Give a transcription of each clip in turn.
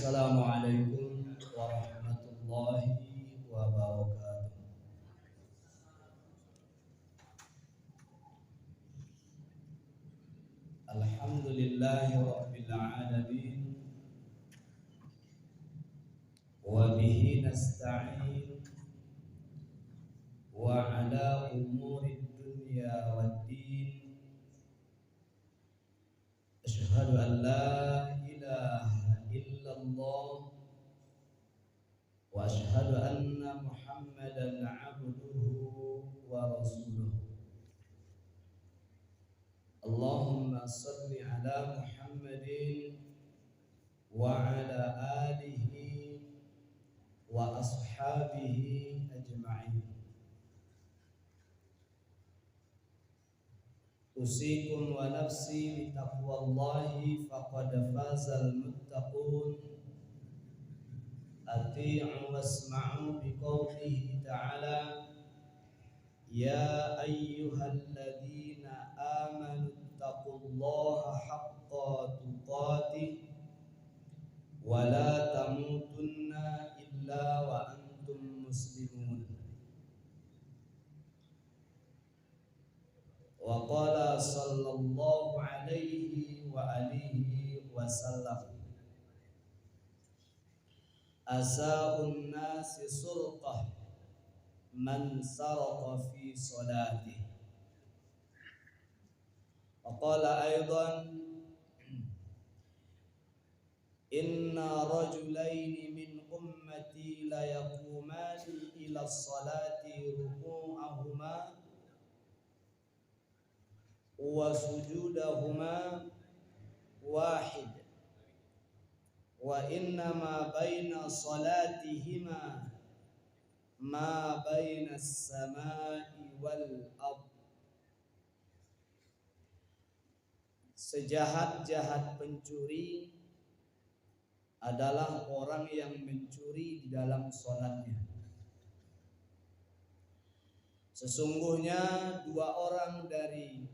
Assalamualaikum warahmatullahi wabarakatuh. Alhamdulillahi rabbil alamin wa bihi nasta'in wa ala umuri dunya waddin. Asyhadu an la ilaha illallah wa asyhadu anna Muhammadan abduhu wa rasuluh. Allahumma salli ala Muhammadin wa ala alihi wa ashabihi ajma'in. Usikum wa nafsi bitaqwallahi faqad fazal muttaqun. Ati'u wasma'u biqaulihi ta'ala ya ayyuhalladzina amanu taqullaha haqqa tuqatih wa la tamutunna illa wa antum muslimun. Wa qala sallallahu alaihi wa alihi wa sallam asa'un nasi sulqah man saraqa fi salatihi. Wa qala aidan inna rajulaini min ummati la yaqumani ila salati ruku'ahuma wa sujudahuma wahid wa inna ma baina salatihima ma baina as-samai wal ard. Sejahat-jahat pencuri adalah orang yang mencuri di dalam sholatnya. Sesungguhnya dua orang dari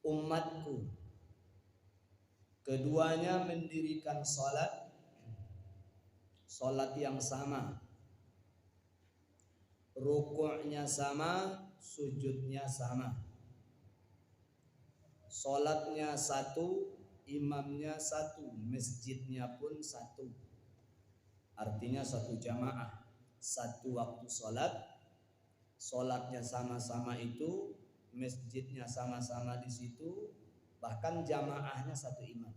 umatku, keduanya mendirikan sholat yang sama, rukuknya sama, sujudnya sama, sholatnya satu, imamnya satu, masjidnya pun satu. Artinya satu jamaah, satu waktu sholat, sholatnya sama-sama itu, masjidnya sama-sama di situ, bahkan jamaahnya satu imam.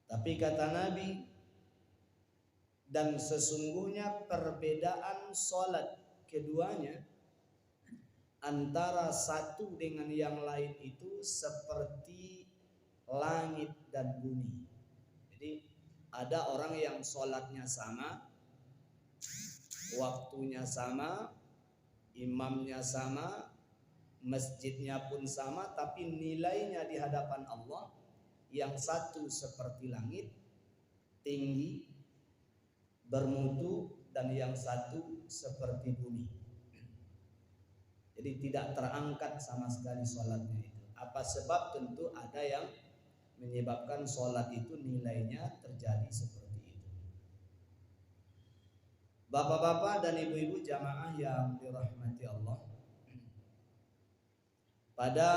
Tapi kata Nabi, dan sesungguhnya perbedaan sholat keduanya antara satu dengan yang lain itu seperti langit dan bumi. Jadi ada orang yang sholatnya sama, waktunya sama, imamnya sama, masjidnya pun sama, tapi nilainya di hadapan Allah yang satu seperti langit, tinggi, bermutu, dan yang satu seperti bumi. Jadi tidak terangkat sama sekali sholatnya itu. Apa sebab? Tentu ada yang menyebabkan sholat itu nilainya terjadi seperti itu. Bapak-bapak dan ibu-ibu jamaah yang dirahmati Allah, pada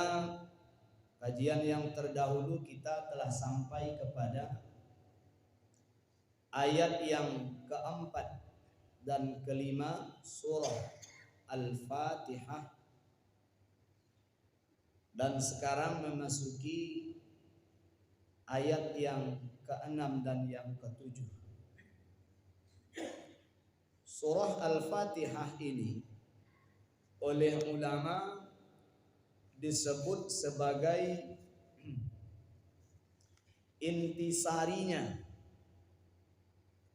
kajian yang terdahulu kita telah sampai kepada ayat yang keempat dan kelima surah Al-Fatihah, dan sekarang memasuki ayat yang keenam dan yang ketujuh. Surah Al-Fatihah ini oleh ulama disebut sebagai intisarinya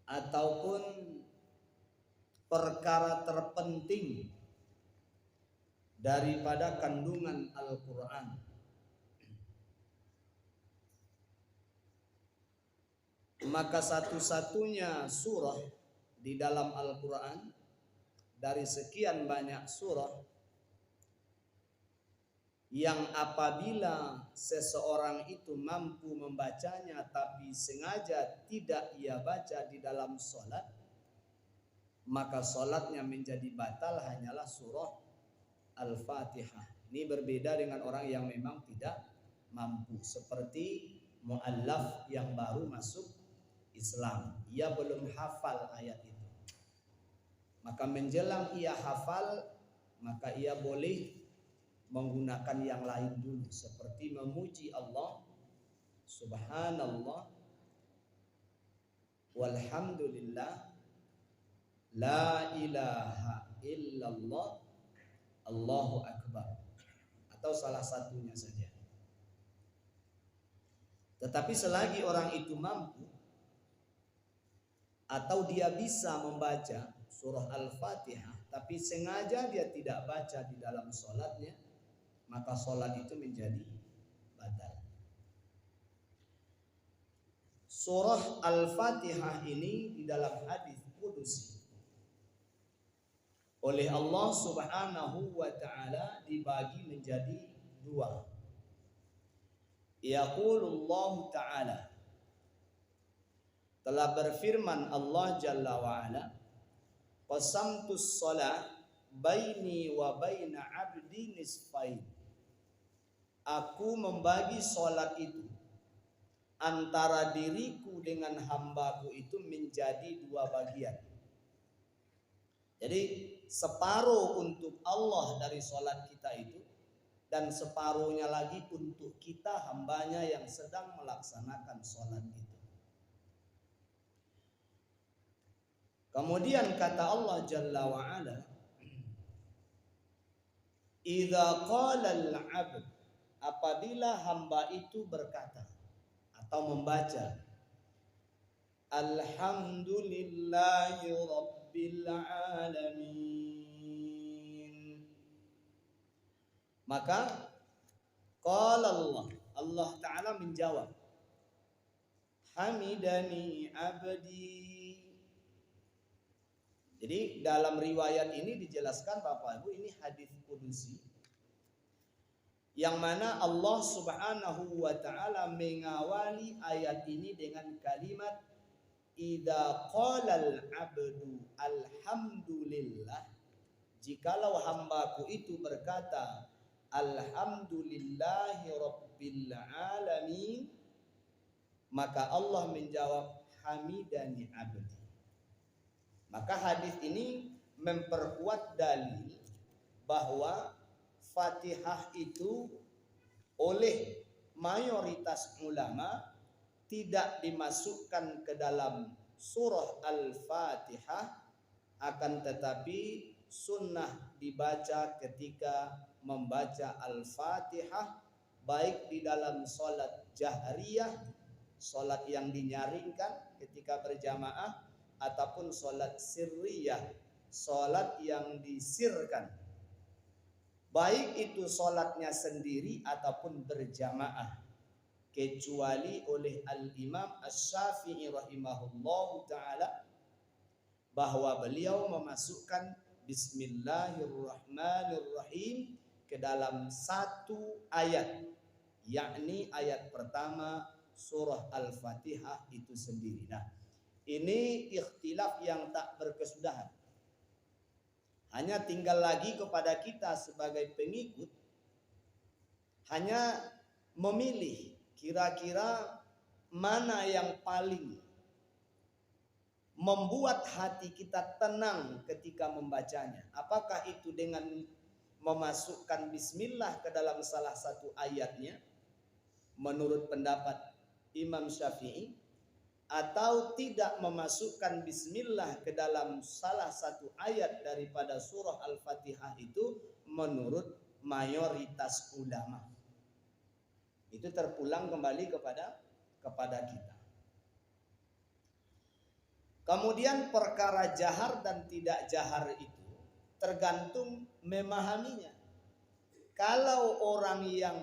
ataupun perkara terpenting daripada kandungan Al-Quran. Maka satu-satunya surah di dalam Al-Quran dari sekian banyak surah yang apabila seseorang itu mampu membacanya tapi sengaja tidak ia baca di dalam sholat, maka sholatnya menjadi batal hanyalah surah Al-Fatihah. Ini berbeda dengan orang yang memang tidak mampu, seperti mu'allaf yang baru masuk Islam, ia belum hafal ayat itu. Maka menjelang ia hafal, maka ia boleh menggunakan yang lain dulu, seperti memuji Allah, subhanallah, walhamdulillah, la ilaha illallah, Allahu akbar, atau salah satunya saja. Tetapi selagi orang itu mampu atau dia bisa membaca surah Al-Fatihah tapi sengaja dia tidak baca di dalam sholatnya, maka sholat itu menjadi batal. Surah Al-Fatihah ini di dalam hadis qudusi oleh Allah Subhanahu wa ta'ala dibagi menjadi dua. Yaqulullah ta'ala, telah berfirman Allah Jalla wa'ala, qasamtus shalah baini wa baina abdi nisfain, aku membagi sholat itu antara diriku dengan hambaku itu menjadi dua bagian. Jadi separuh untuk Allah dari sholat kita itu, dan separuhnya lagi untuk kita hambanya yang sedang melaksanakan sholat itu. Kemudian kata Allah Jalla wa'ala, idza qala al-'abd, apabila hamba itu berkata atau membaca alhamdulillahi rabbil alamin, maka qala Allah Ta'ala menjawab, hamidani abdi. Jadi dalam riwayat ini dijelaskan Bapak Ibu, ini hadis qudusi yang mana Allah Subhanahu wa ta'ala mengawali ayat ini dengan kalimat idza qalal abdu alhamdulillah, jikalau hambaku itu berkata alhamdulillahi rabbil alamin, maka Allah menjawab hamidani abdi. Maka hadis ini memperkuat dalil bahwa Fatihah itu oleh mayoritas ulama tidak dimasukkan ke dalam surah Al-Fatihah, akan tetapi sunnah dibaca ketika membaca Al-Fatihah, baik di dalam sholat jahriyah, sholat yang dinyaringkan ketika berjamaah, ataupun sholat sirriyah, sholat yang disirkan, baik itu sholatnya sendiri ataupun berjamaah, kecuali oleh Al-Imam Asy-Syafi'i rahimahullahu ta'ala bahwa beliau memasukkan Bismillahirrahmanirrahim ke dalam satu ayat, yakni ayat pertama surah Al-Fatihah itu sendiri. Nah, ini ikhtilaf yang tak berkesudahan. Hanya tinggal lagi kepada kita sebagai pengikut hanya memilih kira-kira mana yang paling membuat hati kita tenang ketika membacanya. Apakah itu dengan memasukkan bismillah ke dalam salah satu ayatnya menurut pendapat Imam Syafi'i, atau tidak memasukkan bismillah ke dalam salah satu ayat daripada surah Al-Fatihah itu menurut mayoritas ulama. Itu terpulang kembali kepada kita. Kemudian perkara jahar dan tidak jahar itu tergantung memahaminya. Kalau orang yang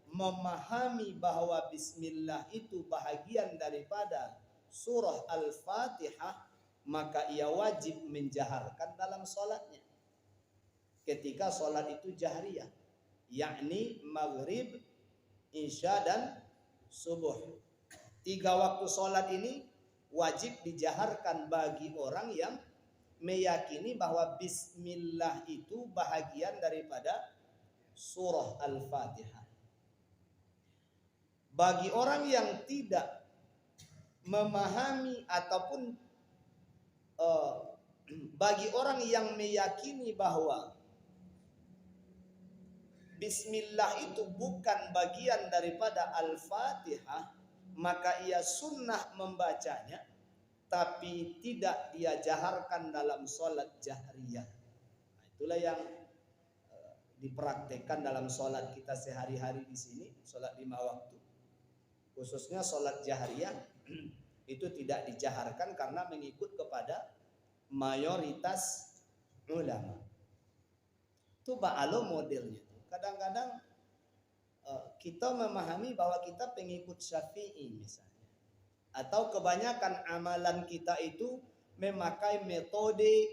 memahami bahwa bismillah itu bahagian daripada surah Al-Fatihah, maka ia wajib menjaharkan dalam sholatnya ketika sholat itu jahriyah. yakni maghrib, isya dan subuh. 3 waktu sholat ini wajib dijaharkan bagi orang yang meyakini bahwa bismillah itu bahagian daripada surah Al-Fatihah. Bagi orang yang tidak memahami ataupun bagi orang yang meyakini bahwa bismillah itu bukan bagian daripada Al-Fatihah, maka ia sunnah membacanya, tapi tidak dia jaharkan dalam sholat jahriyah. Nah, itulah yang dipraktekkan dalam sholat kita sehari-hari di sini, sholat 5 waktu. Khususnya sholat jahriyah itu tidak dijaharkan karena mengikut kepada mayoritas ulama. Itu ba'alo modelnya. Kadang-kadang kita memahami bahwa kita pengikut Syafi'i misalnya, atau kebanyakan amalan kita itu memakai metode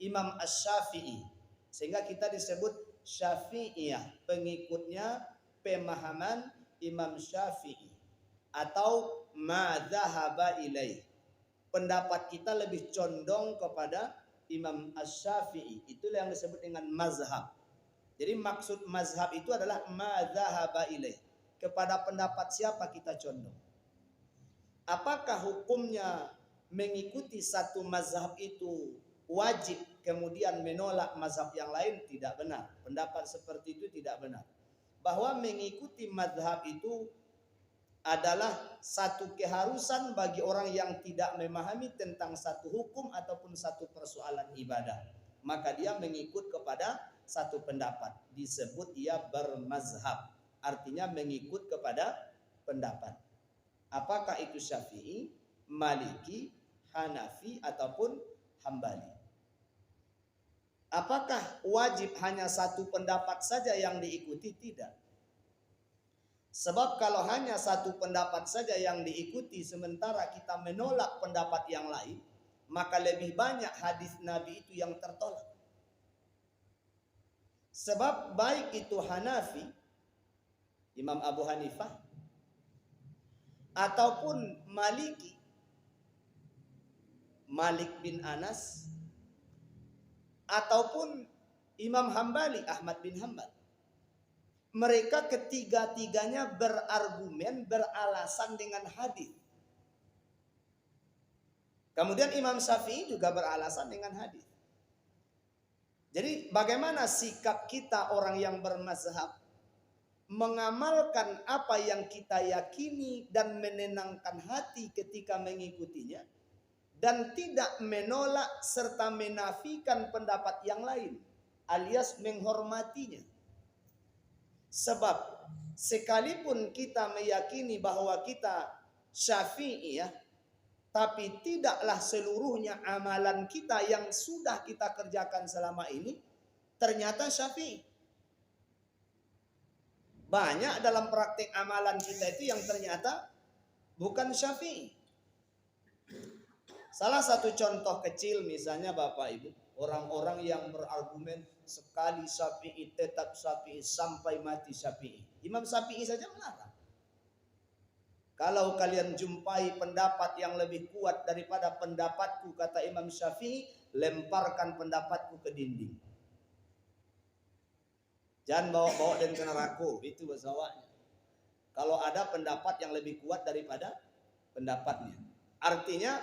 Imam Asy-Syafi'i, sehingga kita disebut Syafi'iyah, pengikutnya pemahaman Imam Syafi'i, atau madzhaba ilaih, pendapat kita lebih condong kepada Imam Asy-Syafi'i. Itulah yang disebut dengan mazhab. Jadi maksud mazhab itu adalah madzhaba ilaih, kepada pendapat siapa kita condong. Apakah hukumnya mengikuti satu mazhab itu wajib kemudian menolak mazhab yang lain? Tidak benar. Pendapat seperti itu tidak benar. Bahwa mengikuti mazhab itu adalah satu keharusan bagi orang yang tidak memahami tentang satu hukum ataupun satu persoalan ibadah. Maka dia mengikut kepada satu pendapat, disebut ia bermazhab, artinya mengikut kepada pendapat. Apakah itu Syafi'i, Maliki, Hanafi ataupun Hambali? Apakah wajib hanya satu pendapat saja yang diikuti? Tidak. Sebab kalau hanya satu pendapat saja yang diikuti sementara kita menolak pendapat yang lain, maka lebih banyak hadis Nabi itu yang tertolak. Sebab baik itu Hanafi, Imam Abu Hanifah, ataupun Maliki, Malik bin Anas, ataupun Imam Hambali, Ahmad bin Hambal, mereka ketiga-tiganya berargumen, beralasan dengan hadis. Kemudian Imam Syafi'i juga beralasan dengan hadis. Jadi bagaimana sikap kita orang yang bermazhab? Mengamalkan apa yang kita yakini dan menenangkan hati ketika mengikutinya, dan tidak menolak serta menafikan pendapat yang lain, alias menghormatinya. Sebab sekalipun kita meyakini bahwa kita Syafi'iyah, tapi tidaklah seluruhnya amalan kita yang sudah kita kerjakan selama ini ternyata Syafi'i. Banyak dalam praktik amalan kita itu yang ternyata bukan Syafi'i. Salah satu contoh kecil misalnya Bapak Ibu, orang-orang yang berargumen sekali Syafi'i tetap Syafi'i sampai mati Syafi'i. Imam Syafi'i saja melarang. Kalau kalian jumpai pendapat yang lebih kuat daripada pendapatku, kata Imam Syafi'i, lemparkan pendapatku ke dinding. Jangan bawa-bawa dan ke neraka, itu bahasa awaknya. Kalau ada pendapat yang lebih kuat daripada pendapatnya. Artinya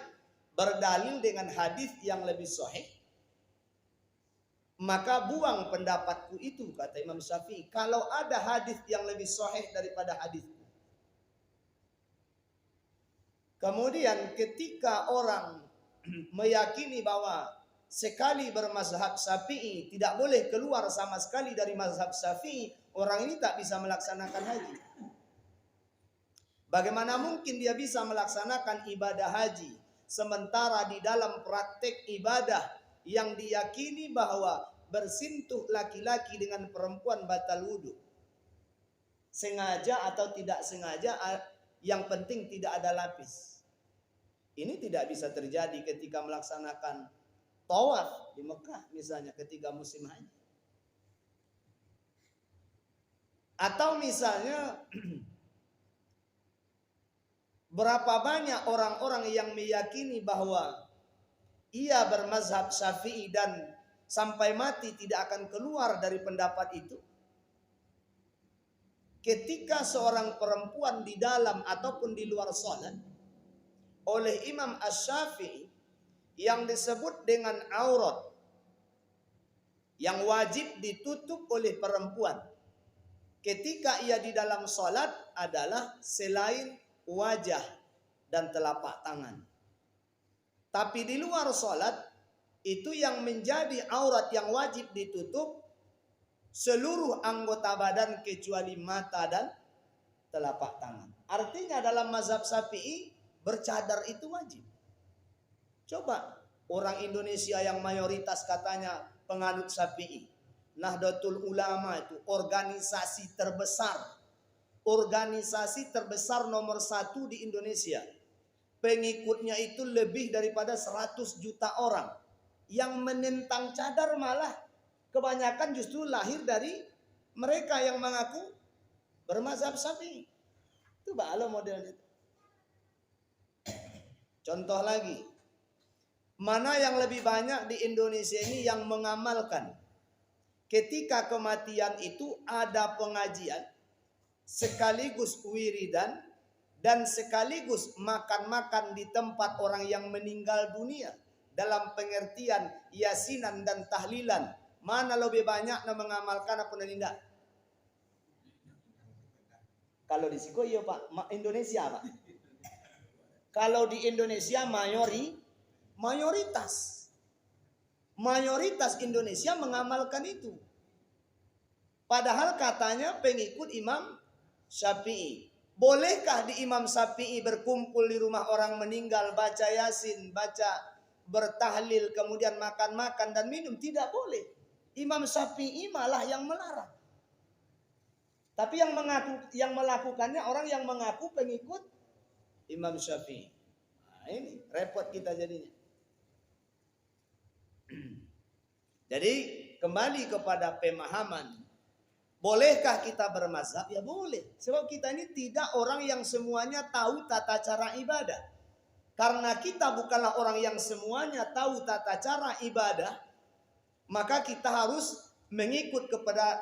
berdalil dengan hadis yang lebih sahih, maka buang pendapatku itu, kata Imam Syafi'i. Kalau ada hadis yang lebih sahih daripada hadisku. Kemudian ketika orang meyakini bahwa sekali bermazhab Syafi'i tidak boleh keluar sama sekali dari mazhab Syafi'i, orang ini tak bisa melaksanakan haji. Bagaimana mungkin dia bisa melaksanakan ibadah haji sementara di dalam praktek ibadah yang diyakini bahwa bersentuh laki-laki dengan perempuan batal wudu? Sengaja atau tidak sengaja, yang penting tidak ada lapis. Ini tidak bisa terjadi ketika melaksanakan tawaf di Mekah misalnya ketika musim haji. Atau misalnya berapa banyak orang-orang yang meyakini bahwa ia bermazhab Syafi'i dan sampai mati tidak akan keluar dari pendapat itu. Ketika seorang perempuan di dalam ataupun di luar salat oleh Imam Asy-Syafi'i yang disebut dengan aurat yang wajib ditutup oleh perempuan ketika ia di dalam salat adalah selain wajah dan telapak tangan. Tapi di luar salat itu yang menjadi aurat yang wajib ditutup seluruh anggota badan kecuali mata dan telapak tangan. Artinya dalam mazhab Syafi'i bercadar itu wajib. Coba orang Indonesia yang mayoritas katanya penganut Syafi'i, Nahdlatul Ulama itu organisasi terbesar nomor 1 di Indonesia. Pengikutnya itu lebih daripada 100 juta orang. Yang menentang cadar malah kebanyakan justru lahir dari mereka yang mengaku bermazhab Syafi'i. Itu bala model itu. Contoh lagi, mana yang lebih banyak di Indonesia ini yang mengamalkan ketika kematian itu ada pengajian sekaligus wiridan dan sekaligus makan-makan di tempat orang yang meninggal dunia dalam pengertian yasinan dan tahlilan. Mana lebih banyak yang mengamalkan apa tidak? Kalau di Siko iya Pak, Indonesia Pak. Kalau di Indonesia mayoritas Indonesia mengamalkan itu. Padahal katanya pengikut Imam Syafi'i. Bolehkah di Imam Syafi'i berkumpul di rumah orang meninggal, baca yasin, bertahlil, kemudian makan-makan dan minum? Tidak boleh. Imam Syafi'i malah yang melarang. Tapi yang melakukannya orang yang mengaku pengikut Imam Syafi'i. Nah, ini repot kita jadinya. Jadi kembali kepada pemahaman, bolehkah kita bermazhab? Ya boleh. Sebab kita ini tidak orang yang semuanya tahu tata cara ibadah. Karena kita bukanlah orang yang semuanya tahu tata cara ibadah, maka kita harus mengikut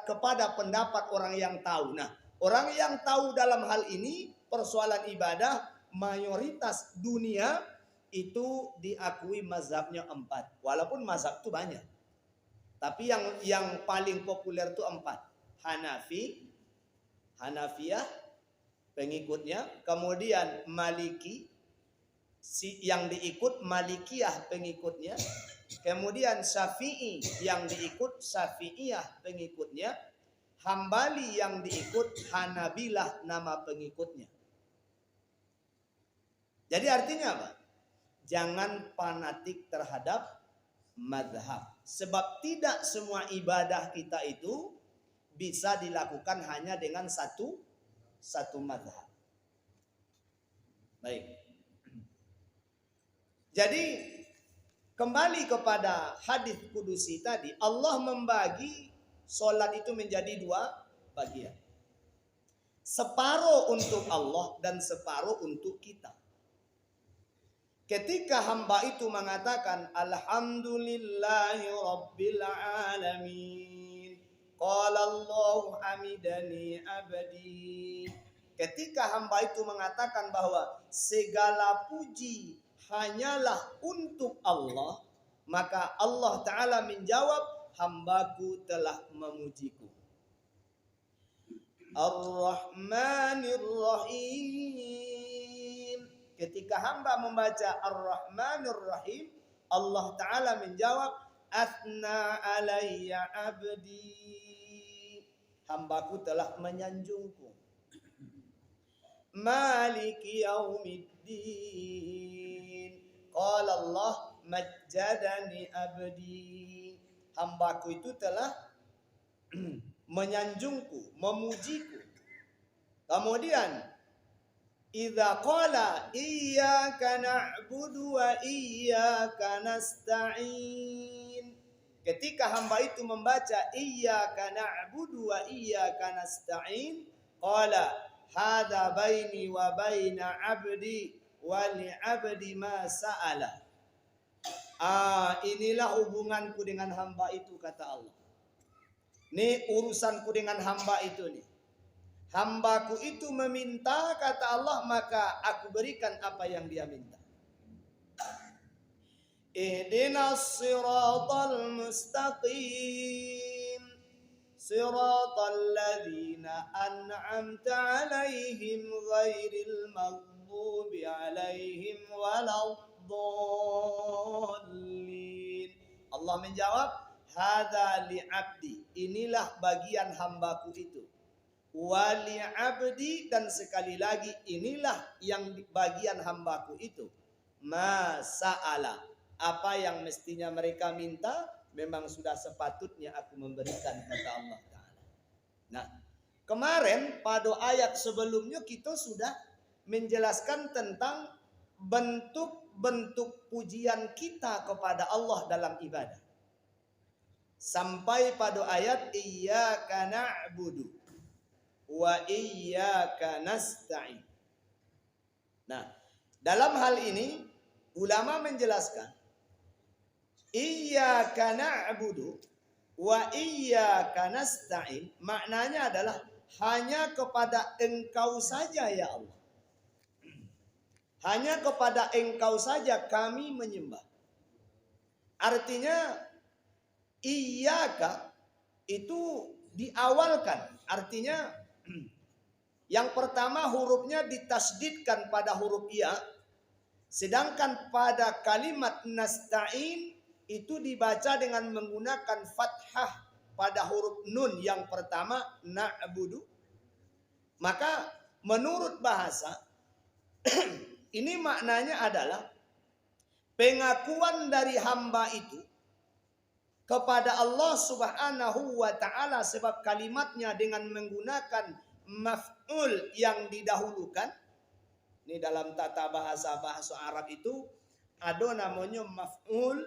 kepada pendapat orang yang tahu. Nah, orang yang tahu dalam hal ini persoalan ibadah, mayoritas dunia itu diakui mazhabnya 4. Walaupun mazhab itu banyak. Tapi yang paling populer itu 4. Hanafiyah pengikutnya, kemudian Maliki yang diikut Malikiyah pengikutnya, kemudian Syafi'i yang diikut Syafi'iyah pengikutnya, Hambali yang diikut Hanabilah nama pengikutnya. Jadi artinya apa? Jangan fanatik terhadap mazhab. Sebab tidak semua ibadah kita itu bisa dilakukan hanya dengan satu mazhab. Baik. Jadi kembali kepada hadis kudusi tadi, Allah membagi solat itu menjadi 2 bagian. Separuh untuk Allah dan separuh untuk kita. Ketika hamba itu mengatakan alhamdulillahi rabbil alamin, qala Allahu hamidani abdi. Ketika hamba itu mengatakan bahwa segala puji hanyalah untuk Allah, maka Allah Ta'ala menjawab, hambaku telah memujiku. Ar-Rahmanir Rahim. Ketika hamba membaca Ar-Rahmanir Rahim, Allah Ta'ala menjawab, Athna alayya abdi. Hambaku telah menyanjungku. Maliki yaumiddin. Qala Allah majjadani abdi. Hambaku itu telah menyanjungku, memujiku. Kemudian idza qala iyyaka na'budu wa iyyaka nasta'in. ketika hamba itu membaca iyyaka na'budu wa iyyaka nasta'in, qala hadza baini wa baina 'abdi wa li 'abdi ma sa'ala. Inilah hubunganku dengan hamba itu, kata Allah. Ini urusanku dengan hamba itu nih. Hambaku itu meminta, kata Allah, maka aku berikan apa yang dia minta. Ihdinas siratal mustaqim, siratal ladzina an'amta 'alaihim ghairil maghdubi 'alaihim waladdallin. Allah menjawab, hadza li 'abdi, inilah bagian hambaku itu. Wali abdi, dan sekali lagi inilah yang bagian hambaku itu. Masa'ala, apa yang mestinya mereka minta memang sudah sepatutnya aku memberikan, kata Allah Ta'ala. Nah, kemarin pada ayat sebelumnya kita sudah menjelaskan tentang bentuk-bentuk pujian kita kepada Allah dalam ibadah. Sampai pada ayat iyyaka na'budu wa iyyaka nasta'in. Nah, dalam hal ini ulama menjelaskan iyyaka na'budu wa iyyaka nasta'in maknanya adalah hanya kepada Engkau saja ya Allah. Hanya kepada Engkau saja kami menyembah. Artinya iyyaka itu diawalkan, artinya yang pertama hurufnya ditasdidkan pada huruf ya, sedangkan pada kalimat nasta'in itu dibaca dengan menggunakan fathah pada huruf nun yang pertama na'budu. Maka menurut bahasa ini maknanya adalah pengakuan dari hamba itu kepada Allah Subhanahu wa ta'ala, sebab kalimatnya dengan menggunakan maf'ul yang didahulukan. Ini dalam tata bahasa Arab itu ada namanya maf'ul,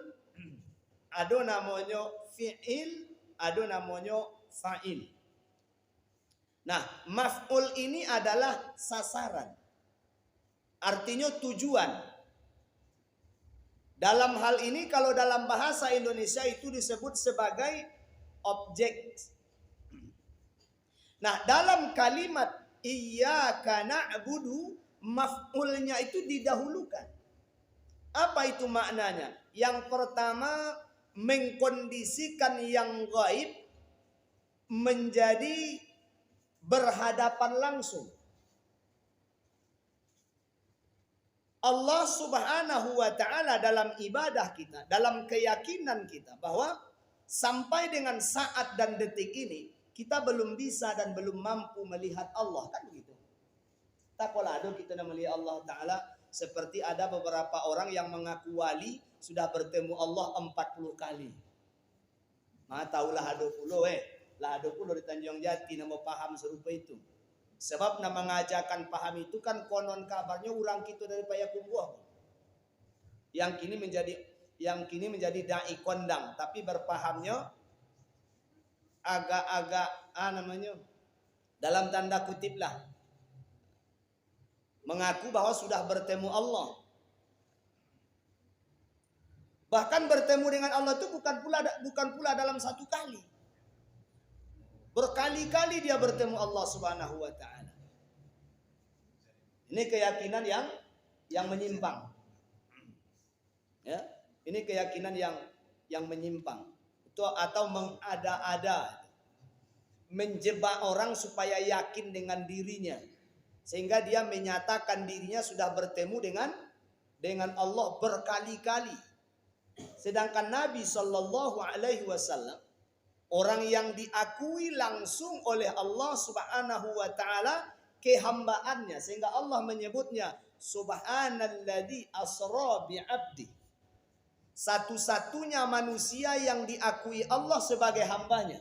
ada namanya fi'il, ada namanya fa'il. Nah, maf'ul ini adalah sasaran, artinya tujuan. Dalam hal ini kalau dalam bahasa Indonesia itu disebut sebagai objek. Nah, dalam kalimat iyyaka na'budu maf'ulnya itu didahulukan. Apa itu maknanya? Yang pertama, mengkondisikan yang gaib menjadi berhadapan langsung. Allah Subhanahu wa ta'ala dalam ibadah kita, dalam keyakinan kita bahwa sampai dengan saat dan detik ini kita belum bisa dan belum mampu melihat Allah, kan begitu. Tak ada kita melihat Allah Ta'ala, seperti ada beberapa orang yang mengaku wali sudah bertemu Allah 40 kali. Taulah ada puluh lah ada puluh di Tanjung Jati nama paham serupa itu. Sebab nama mengajarkan paham itu kan konon kabarnya orang kita dari Payakumbuh. Yang kini menjadi dai kondang, tapi berpahamnya agak-agak dalam tanda kutip lah, mengaku bahwa sudah bertemu Allah. Bahkan bertemu dengan Allah itu bukan pula dalam satu kali. Berkali-kali dia bertemu Allah Subhanahu wa ta'ala. Ini keyakinan yang menyimpang. Ya, ini keyakinan yang menyimpang. Itu atau mengada-ada, menjebak orang supaya yakin dengan dirinya, sehingga dia menyatakan dirinya sudah bertemu dengan Allah berkali-kali. Sedangkan Nabi Shallallahu Alaihi Wasallam orang yang diakui langsung oleh Allah Subhanahu wa ta'ala kehambaannya, sehingga Allah menyebutnya subhanalladzi asra bi'abdi. Satu-satunya manusia yang diakui Allah sebagai hambanya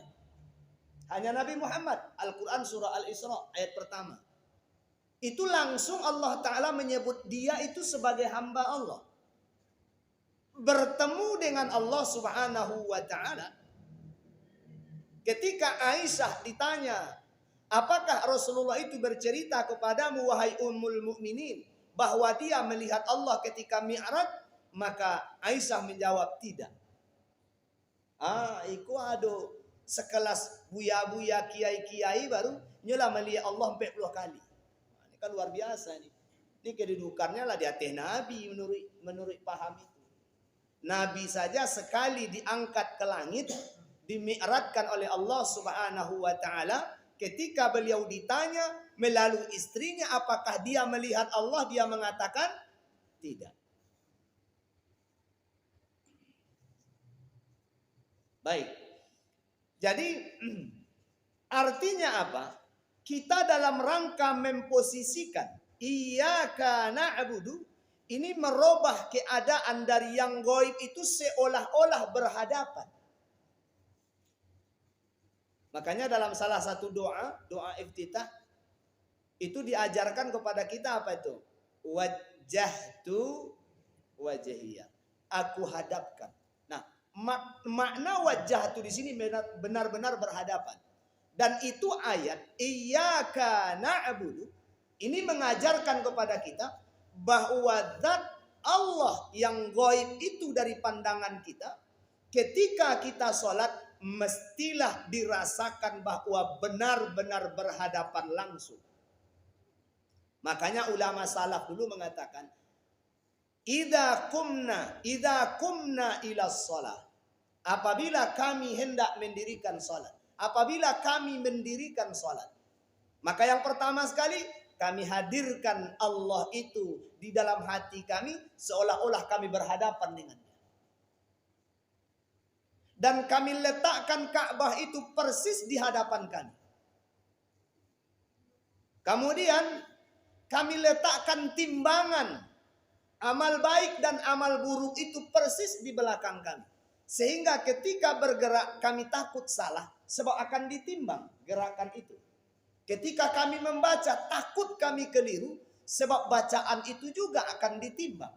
hanya Nabi Muhammad. Al-Quran surah Al-Isra ayat pertama. Itu langsung Allah Ta'ala menyebut dia itu sebagai hamba Allah. bertemu dengan Allah Subhanahu wa taala, ketika Aisyah ditanya, apakah Rasulullah itu bercerita kepadamu wahai Ummul Mukminin bahwa dia melihat Allah ketika Mi'raj? Maka Aisyah menjawab tidak. Iku ado sekelas buya-buya kiai-kiai baru nyela melihat Allah 40 kali. Ini kan luar biasa nih. Ini kedudukannya lah di atas Nabi menurut paham itu. Nabi saja sekali diangkat ke langit, dimi'rajkan oleh Allah Subhanahu wa taala, ketika beliau ditanya melalui istrinya apakah dia melihat Allah, dia mengatakan tidak. Baik. Jadi artinya apa? Kita dalam rangka memposisikan iyyaka na'budu, ini merubah keadaan dari yang gaib itu seolah-olah berhadapan. Makanya dalam salah satu doa iftitah itu diajarkan kepada kita apa itu? Wajjahtu wajhiyya. Aku hadapkan. Nah, makna wajjahtu di sini benar-benar berhadapan. Dan itu ayat iyyaka na'budu ini mengajarkan kepada kita bahwa zat Allah yang gaib itu dari pandangan kita, ketika kita sholat mestilah dirasakan bahwa benar-benar berhadapan langsung. Makanya ulama salaf dulu mengatakan, idza kumna ila shalah, apabila kami hendak mendirikan salat, apabila kami mendirikan salat, maka yang pertama sekali kami hadirkan Allah itu di dalam hati kami seolah-olah kami berhadapan dengannya. Dan kami letakkan Ka'bah itu persis di hadapan kami. Kemudian kami letakkan timbangan amal baik dan amal buruk itu persis di belakang kami. Sehingga ketika bergerak kami takut salah sebab akan ditimbang gerakan itu. Ketika kami membaca takut kami keliru sebab bacaan itu juga akan ditimbang.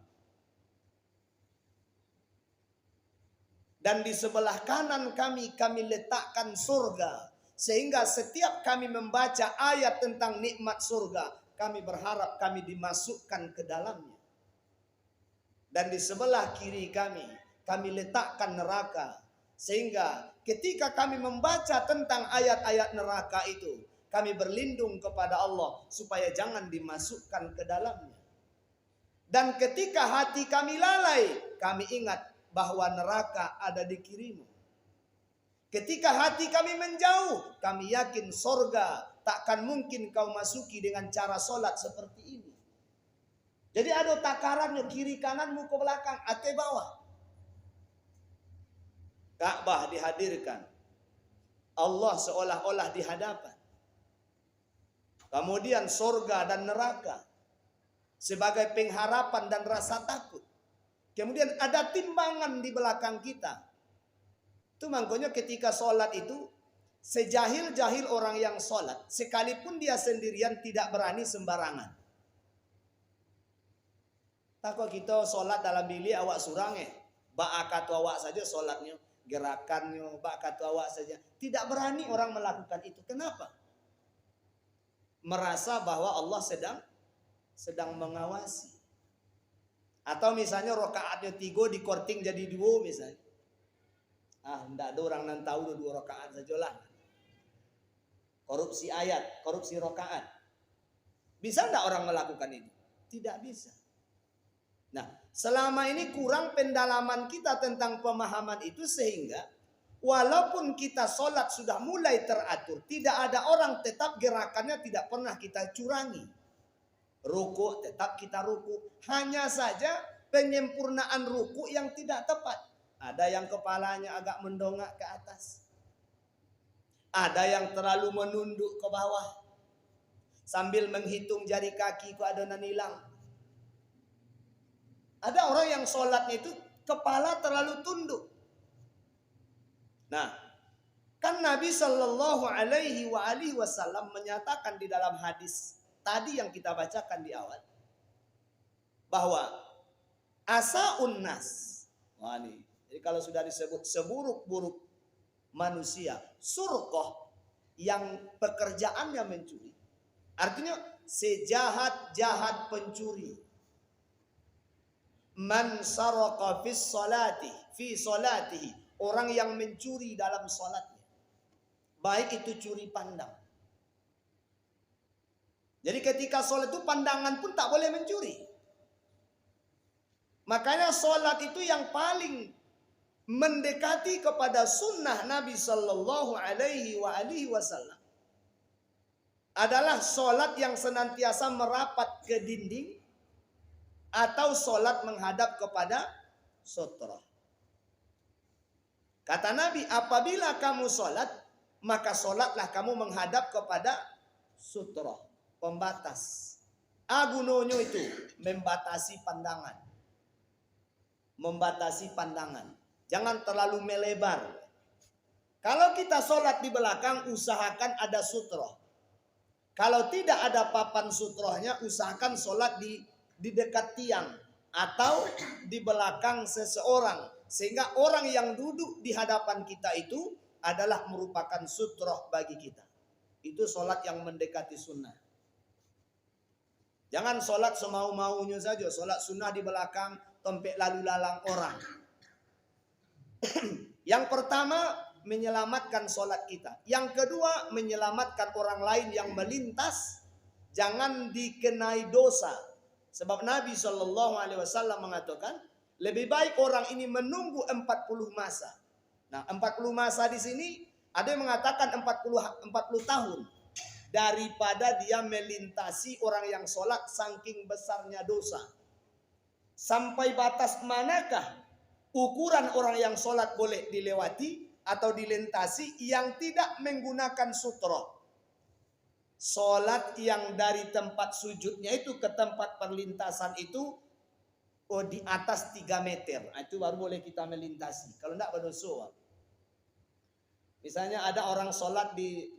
Dan di sebelah kanan kami letakkan surga. Sehingga setiap kami membaca ayat tentang nikmat surga, kami berharap kami dimasukkan ke dalamnya. Dan di sebelah kiri kami letakkan neraka. Sehingga ketika kami membaca tentang ayat-ayat neraka itu, kami berlindung kepada Allah supaya jangan dimasukkan ke dalamnya. Dan ketika hati kami lalai, kami ingat bahwa neraka ada di kirimu. Ketika hati kami menjauh, kami yakin sorga takkan mungkin kau masuki dengan cara solat seperti ini. Jadi ada takarannya kiri kananmu ke belakang, atas bawah. Ka'bah dihadirkan. Allah seolah-olah di hadapan. Kemudian sorga dan neraka sebagai pengharapan dan rasa takut. Kemudian ada timbangan di belakang kita. Itu makanya ketika sholat itu, sejahil-jahil orang yang sholat, sekalipun dia sendirian tidak berani sembarangan. Takut kita sholat dalam bilik awak surang ba'akat awak saja sholatnya, gerakannya, ba'akat awak saja. Tidak berani orang melakukan itu. Kenapa? Merasa bahwa Allah sedang mengawasi. Atau misalnya rakaatnya 3 dikorting jadi 2 misalnya. Tidak ada orang yang tahu 2 rakaat sajalah. Korupsi ayat, korupsi rakaat. Bisa tidak orang melakukan ini? Tidak bisa. Nah, selama ini kurang pendalaman kita tentang pemahaman itu sehingga walaupun kita sholat sudah mulai teratur, tidak ada orang tetap gerakannya tidak pernah kita curangi. Ruku tetap kita ruku. Hanya saja penyempurnaan ruku yang tidak tepat. Ada yang kepalanya agak mendongak ke atas. Ada yang terlalu menunduk ke bawah. Sambil menghitung jari kaki ku adonan hilang. Ada orang yang sholatnya itu kepala terlalu tunduk. Nah, kan Nabi Shallallahu Alaihi Wasallam menyatakan di dalam hadis tadi yang kita bacakan di awal bahwa asaun nas, Wah, nih. Jadi kalau sudah disebut seburuk-buruk manusia, surqah yang pekerjaannya mencuri, artinya sejahat-jahat pencuri. Man saraqa fi salatihi, orang yang mencuri dalam salatnya. Baik itu curi pandang. Jadi ketika salat itu pandangan pun tak boleh mencuri. Makanya salat itu yang paling mendekati kepada sunnah Nabi Sallallahu Alaihi Wasallam adalah salat yang senantiasa merapat ke dinding atau salat menghadap kepada sutra. Kata Nabi, apabila kamu salat, maka salatlah kamu menghadap kepada sutra, pembatas. Agunonyo itu membatasi pandangan. Membatasi pandangan. Jangan terlalu melebar. Kalau kita sholat di belakang, usahakan ada sutroh. Kalau tidak ada papan sutrohnya, usahakan sholat di dekat tiang atau di belakang seseorang, sehingga orang yang duduk di hadapan kita itu adalah merupakan sutroh bagi kita. Itu sholat yang mendekati sunnah. Jangan sholat semau-maunya saja. Sholat sunnah di belakang, tempek lalu lalang orang. Yang pertama, menyelamatkan sholat kita. Yang kedua, menyelamatkan orang lain yang melintas. Jangan dikenai dosa. Sebab Nabi SAW mengatakan, lebih baik orang ini menunggu 40 masa. Nah, 40 masa di sini ada yang mengatakan 40 tahun. Daripada dia melintasi orang yang sholat saking besarnya dosa. Sampai batas manakah ukuran orang yang sholat boleh dilewati atau dilintasi yang tidak menggunakan sutra? Sholat yang dari tempat sujudnya itu ke tempat perlintasan itu di atas 3 meter. Itu baru boleh kita melintasi. Kalau tidak berdosa. Misalnya ada orang sholat di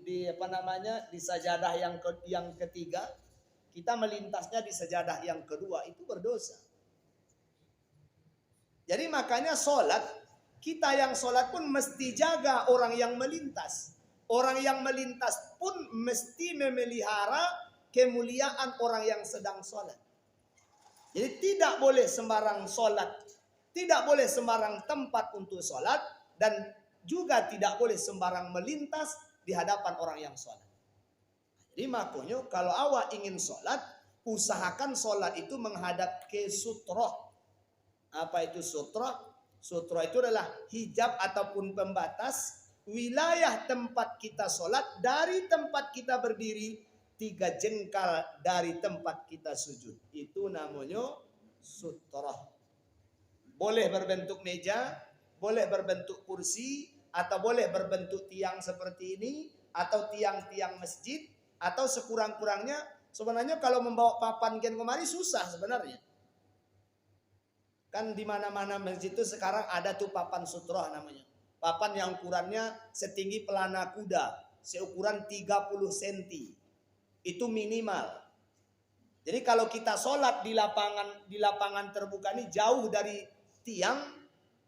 sajadah yang ketiga, kita melintasnya di sajadah yang kedua, itu berdosa. Jadi makanya sholat, kita yang sholat pun mesti jaga orang yang melintas. Orang yang melintas pun mesti memelihara kemuliaan orang yang sedang sholat. Jadi tidak boleh sembarang sholat, tidak boleh sembarang tempat untuk sholat, dan juga tidak boleh sembarang melintas di hadapan orang yang sholat. Jadi makanya kalau awak ingin sholat, usahakan sholat itu menghadap ke sutroh. Apa itu sutroh? Sutroh itu adalah hijab ataupun pembatas wilayah tempat kita sholat dari tempat kita berdiri 3 jengkal dari tempat kita sujud. Itu namanya sutroh. Boleh berbentuk meja, boleh berbentuk kursi, atau boleh berbentuk tiang seperti ini, atau tiang-tiang masjid, atau sekurang-kurangnya sebenarnya kalau membawa papan kemari susah sebenarnya. Kan di mana-mana masjid itu sekarang ada tuh papan sutroh namanya. Papan yang ukurannya setinggi pelana kuda, seukuran 30 cm. Itu minimal. Jadi kalau kita sholat di lapangan terbuka ini jauh dari tiang,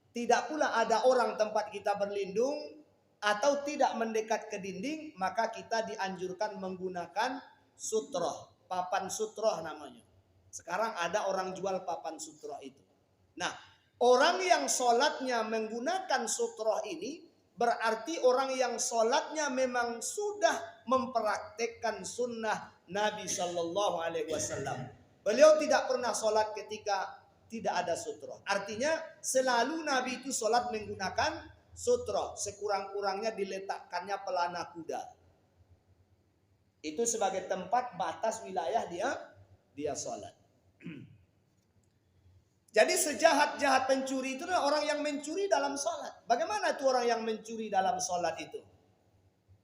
tidak pula ada orang tempat kita berlindung, atau tidak mendekat ke dinding, maka kita dianjurkan menggunakan sutroh. Papan sutroh namanya. Sekarang ada orang jual papan sutroh itu. Nah, orang yang sholatnya menggunakan sutroh ini berarti orang yang sholatnya memang sudah mempraktekkan sunnah Nabi Sallallahu Alaihi Wasallam. Beliau tidak pernah sholat ketika tidak ada sutroh. Artinya selalu Nabi itu sholat menggunakan sutroh. Sekurang-kurangnya diletakkannya pelana kuda. Itu sebagai tempat batas wilayah dia sholat. Jadi sejahat-jahat pencuri itu adalah orang yang mencuri dalam sholat. Bagaimana itu orang yang mencuri dalam sholat itu?